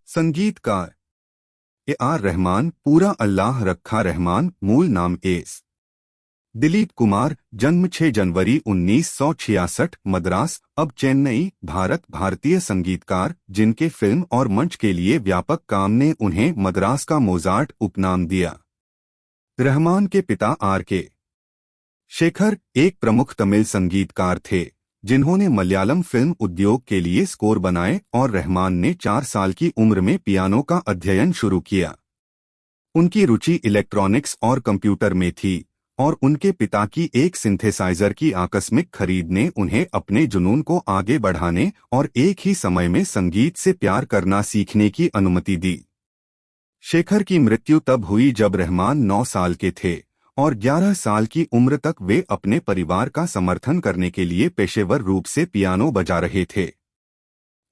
संगीतकार ए रहमान, पूरा अल्लाह रखा रहमान, मूल नाम एस दिलीप कुमार, जन्म 6 जनवरी 1966, मद्रास, अब चेन्नई, भारत। भारतीय संगीतकार जिनके फिल्म और मंच के लिए व्यापक काम ने उन्हें मद्रास का मोजार्ट उपनाम दिया। रहमान के पिता के शेखर एक प्रमुख तमिल संगीतकार थे जिन्होंने मलयालम फिल्म उद्योग के लिए स्कोर बनाए और रहमान ने 4 साल की उम्र में पियानो का अध्ययन शुरू किया। उनकी रुचि इलेक्ट्रॉनिक्स और कंप्यूटर में थी और उनके पिता की एक सिंथेसाइजर की आकस्मिक खरीद ने उन्हें अपने जुनून को आगे बढ़ाने और एक ही समय में संगीत से प्यार करना सीखने की अनुमति दी। शेखर की मृत्यु तब हुई जब रहमान 9 साल के थे और 11 साल की उम्र तक वे अपने परिवार का समर्थन करने के लिए पेशेवर रूप से पियानो बजा रहे थे।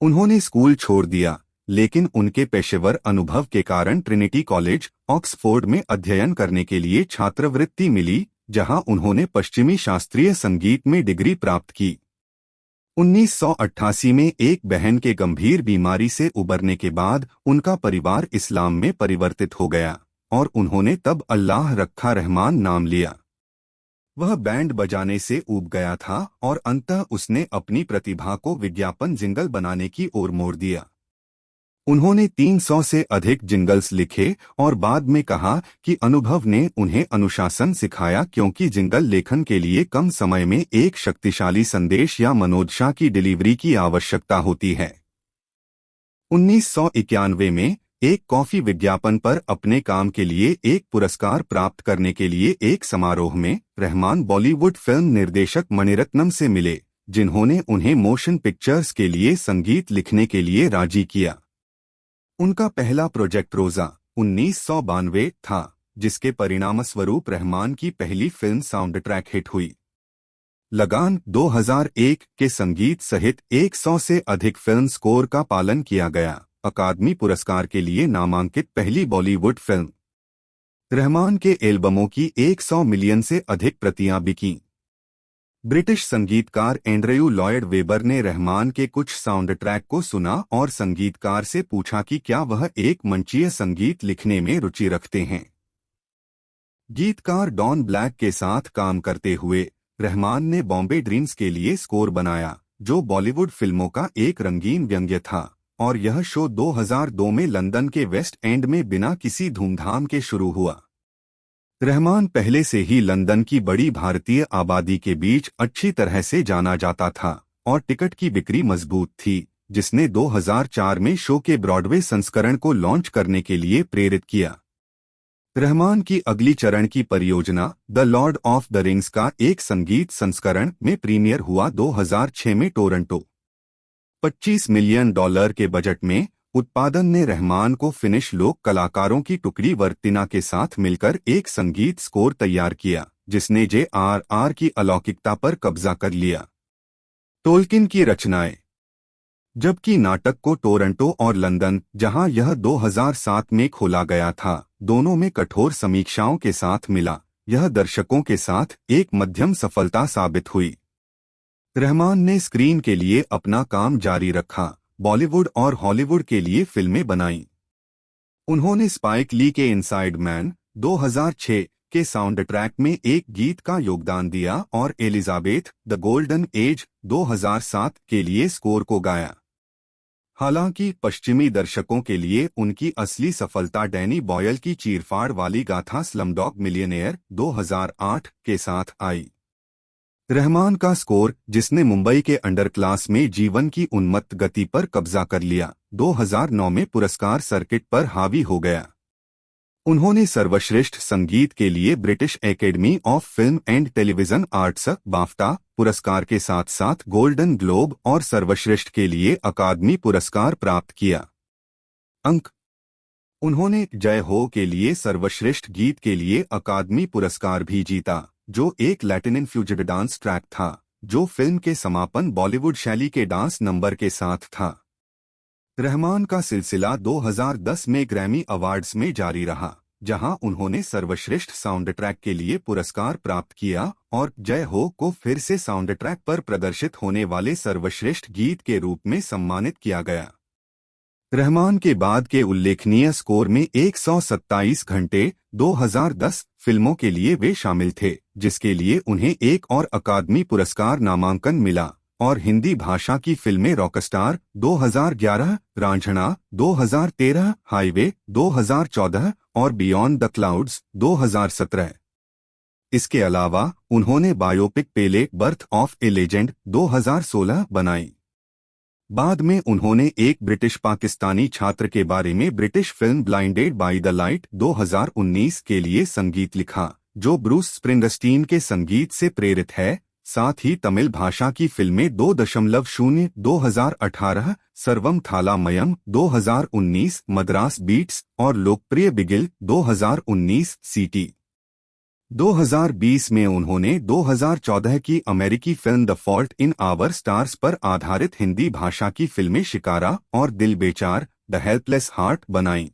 उन्होंने स्कूल छोड़ दिया, लेकिन उनके पेशेवर अनुभव के कारण ट्रिनिटी कॉलेज, ऑक्सफोर्ड में अध्ययन करने के लिए छात्रवृत्ति मिली, जहां उन्होंने पश्चिमी शास्त्रीय संगीत में डिग्री प्राप्त की। 1988 में एक बहन के गंभीर बीमारी से उबरने के बाद उनका परिवार इस्लाम में परिवर्तित हो गया और उन्होंने तब अल्लाह रखा रहमान नाम लिया। वह बैंड बजाने से ऊब गया था और अंततः उसने अपनी प्रतिभा को विज्ञापन जिंगल बनाने की ओर मोड़ दिया। उन्होंने 300 से अधिक जिंगल्स लिखे और बाद में कहा कि अनुभव ने उन्हें अनुशासन सिखाया, क्योंकि जिंगल लेखन के लिए कम समय में एक शक्तिशाली संदेश या मनोदशा की डिलीवरी की आवश्यकता होती है। 1991 में एक कॉफी विज्ञापन पर अपने काम के लिए एक पुरस्कार प्राप्त करने के लिए एक समारोह में रहमान बॉलीवुड फिल्म निर्देशक मणिरत्नम से मिले, जिन्होंने उन्हें मोशन पिक्चर्स के लिए संगीत लिखने के लिए राजी किया। उनका पहला प्रोजेक्ट रोजा 1992 था, जिसके परिणामस्वरूप रहमान की पहली फिल्म साउंड ट्रैक हिट हुई। लगान 2001 के संगीत सहित 100 से अधिक फिल्म स्कोर का पालन किया गया। अकादमी पुरस्कार के लिए नामांकित पहली बॉलीवुड फिल्म। रहमान के एल्बमों की 100 मिलियन से अधिक प्रतियां बिकीं। ब्रिटिश संगीतकार एंड्रयू लॉयड वेबर ने रहमान के कुछ साउंड ट्रैक को सुना और संगीतकार से पूछा कि क्या वह एक मंचीय संगीत लिखने में रुचि रखते हैं। गीतकार डॉन ब्लैक के साथ काम करते हुए रहमान ने बॉम्बे ड्रीम्स के लिए स्कोर बनाया, जो बॉलीवुड फिल्मों का एक रंगीन व्यंग्य था, और यह शो 2002 में लंदन के वेस्ट एंड में बिना किसी धूमधाम के शुरू हुआ। रहमान पहले से ही लंदन की बड़ी भारतीय आबादी के बीच अच्छी तरह से जाना जाता था और टिकट की बिक्री मजबूत थी, जिसने 2004 में शो के ब्रॉडवे संस्करण को लॉन्च करने के लिए प्रेरित किया। रहमान की अगली चरण की परियोजना the Lord of the rings का एक संगीत संस्करण में प्रीमियर हुआ 2006 में टोरंटो। $25 मिलियन के बजट में उत्पादन ने रहमान को फिनिश लोक कलाकारों की टुकड़ी वर्तिना के साथ मिलकर एक संगीत स्कोर तैयार किया, जिसने JRR की अलौकिकता पर कब्जा कर लिया। टोल्किन की रचनाएं। जबकि नाटक को टोरंटो और लंदन, जहां यह 2007 में खोला गया था, दोनों में कठोर समीक्षाओं के साथ मिला, यह दर्शकों के साथ एक मध्यम सफलता साबित हुई। रहमान ने स्क्रीन के लिए अपना काम जारी रखा, बॉलीवुड और हॉलीवुड के लिए फिल्में बनाईं। उन्होंने स्पाइक ली के इनसाइड मैन 2006 के साउंड ट्रैक में एक गीत का योगदान दिया और एलिजाबेथ द गोल्डन एज 2007 के लिए स्कोर को गाया। हालांकि पश्चिमी दर्शकों के लिए उनकी असली सफलता डैनी बॉयल की चीरफाड़ वाली गाथा स्लमडॉग मिलियनेयर 2008 के साथ आई। रहमान का स्कोर, जिसने मुंबई के अंडर क्लास में जीवन की उन्मत्त गति पर कब्जा कर लिया, 2009 में पुरस्कार सर्किट पर हावी हो गया। उन्होंने सर्वश्रेष्ठ संगीत के लिए British academy of film and television arts BAFTA पुरस्कार के साथ साथ गोल्डन ग्लोब और सर्वश्रेष्ठ के लिए अकादमी पुरस्कार प्राप्त किया। अंक। उन्होंने जय हो के लिए सर्वश्रेष्ठ गीत के लिए अकादमी पुरस्कार भी जीता, जो एक लैटिन इन्फ्यूज्ड डांस ट्रैक था, जो फिल्म के समापन बॉलीवुड शैली के डांस नंबर के साथ था। रहमान का सिलसिला 2010 में ग्रैमी अवार्ड्स में जारी रहा, जहां उन्होंने सर्वश्रेष्ठ साउंड ट्रैक के लिए पुरस्कार प्राप्त किया और जय हो को फिर से साउंड ट्रैक पर प्रदर्शित होने वाले सर्वश्रेष्ठ गीत के रूप में सम्मानित किया गया। रहमान के बाद के उल्लेखनीय स्कोर में 127 घंटे 2010 फिल्मों के लिए वे शामिल थे, जिसके लिए उन्हें एक और अकादमी पुरस्कार नामांकन मिला, और हिंदी भाषा की फिल्में रॉकस्टार 2011, रांझना 2013, हाईवे 2014 और बियॉन्ड द क्लाउड्स 2017। इसके अलावा उन्होंने biopic Pele birth of A legend 2016 बनाई। बाद में उन्होंने एक ब्रिटिश पाकिस्तानी छात्र के बारे में British film blinded by the light 2019 के लिए संगीत लिखा, जो ब्रूस स्प्रिंगस्टीन के संगीत से प्रेरित है। साथ ही तमिल भाषा की फिल्में 2.0 2018, सर्वम थालामयम 2019, मद्रास बीट्स और लोकप्रिय बिगिल 2019 सीटी। 2020 में उन्होंने 2014 की अमेरिकी film the fault in our stars पर आधारित हिंदी भाषा की फिल्में शिकारा और दिल बेचार द हेल्पलेस हार्ट बनाईं।